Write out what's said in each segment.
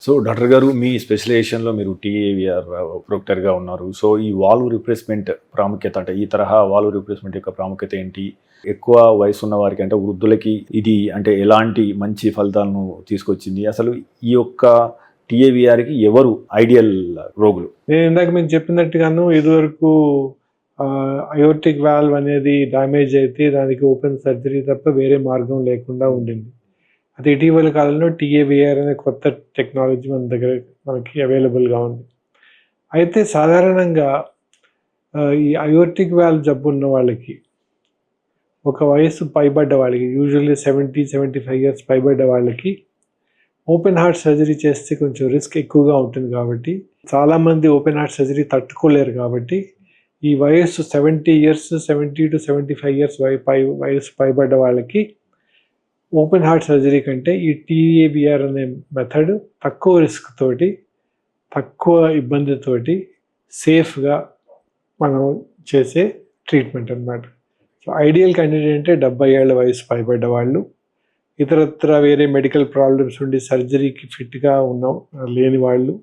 So doctor గారు మీ స్పెషలైజేషన్‌లో మీరు TAVR ప్రొక్టర్‌గా ఉన్నారు. సో ఈ వాల్వ్ రిప్లేస్‌మెంట్ ప్రాముఖ్యత అంటే ఈ తరహా వాల్వ్ రిప్లేస్‌మెంట్ యొక్క ప్రాముఖ్యత ఏంటి? ఎక్కువ వయసున్న వారికి అంటే వృద్ధులకి ఇది అంటే ఎలాంటి మంచి ఫలితాలను తీసుకొచ్చింది? అసలు ఈ యొక్క టీఏవీఆర్‌కి ఎవరు ఐడియల్ రోగులు? నేను ఇందాక మీకు చెప్పినట్టుగాను ఇదివరకు అయోర్టిక్ వాల్వ్ అనేది డ్యామేజ్ అయితే దానికి ఓపెన్ సర్జరీ తప్ప వేరే మార్గం లేకుండా ఉండింది. అది ఇటీవల కాలంలో టీఏవీఆర్ అనే కొత్త టెక్నాలజీ మనకి అవైలబుల్‌గా ఉంది. అయితే సాధారణంగా ఈ అయోర్టిక్ వాల్వ్ జబ్బు ఉన్న వాళ్ళకి, ఒక వయస్సు పైబడ్డ వాళ్ళకి, యూజువల్లీ 70, 75 ఇయర్స్ పైబడ్డ వాళ్ళకి ఓపెన్ హార్ట్ సర్జరీ చేస్తే కొంచెం రిస్క్ ఎక్కువగా ఉంటుంది కాబట్టి, చాలామంది ఓపెన్ హార్ట్ సర్జరీ తట్టుకోలేరు కాబట్టి, ఈ వయస్సు 70 ఇయర్స్, 70-75 ఇయర్స్ వయస్సు పైబడ్డ వాళ్ళకి ఓపెన్ హార్ట్ సర్జరీ కంటే ఈ టీఏవీఆర్ అనే మెథడ్ తక్కువ రిస్క్ తోటి, తక్కువ ఇబ్బందితోటి, సేఫ్గా మనం చేసే ట్రీట్మెంట్ అనమాట. సో ఐడియల్ క్యాండిడేట్ అంటే 70 ఏళ్ల వయసు పైబడ్డ వాళ్ళు, ఇతరత్ర వేరే మెడికల్ ప్రాబ్లమ్స్ ఉండి సర్జరీకి ఫిట్గా లేని వాళ్ళు,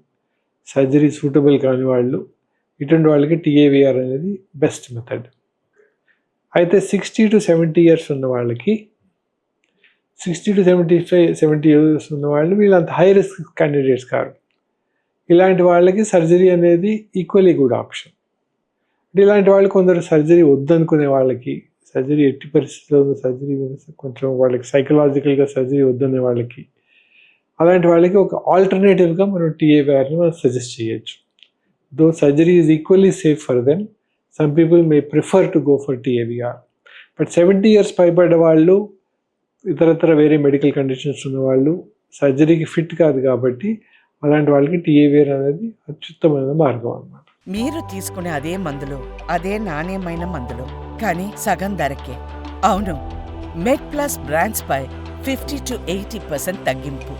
సర్జరీ సూటబుల్ కాని వాళ్ళు, ఇటువంటి వాళ్ళకి టీఏవీఆర్ అనేది బెస్ట్ మెథడ్. అయితే 60-70 ఇయర్స్ ఉన్న వాళ్ళకి, 60-70 ఇయర్స్ ఉన్న వాళ్ళు వీళ్ళంత హై రిస్క్ క్యాండిడేట్స్ కాదు. ఇలాంటి వాళ్ళకి సర్జరీ అనేది ఈక్వల్లీ గుడ్ ఆప్షన్. అంటే ఇలాంటి వాళ్ళు కొందరు సర్జరీ వద్దనుకునే వాళ్ళకి, సర్జరీ ఎట్టి పరిస్థితుల్లో సర్జరీ కొంచెం వాళ్ళకి సైకలాజికల్గా సర్జరీ వద్దనే వాళ్ళకి, అలాంటి వాళ్ళకి ఒక ఆల్టర్నేటివ్గా మనం టీఏవీఆర్ని మనం సజెస్ట్ చేయొచ్చు. Though surgery is equally safe for them, some people may prefer to go for TAVR. But 70 years పైబడ్డ వాళ్ళు, ఇతరత్ర వేరే మెడికల్ కండిషన్స్ ఉన్న వాళ్ళు సర్జరీకి ఫిట్ కాదు కాబట్టి, అలాంటి వాళ్ళకి టీఏవీఆర్ అనేది అత్యుత్తమైన మార్గం అన్నమాట. మీరు తీసుకునే అదే మందులు, అదే నాణ్యమైన మందులు, కానీ సగం ధరకే. అవును, మెడ్ ప్లస్ బ్రాండ్స్ పై 50-80% తగ్గింపు.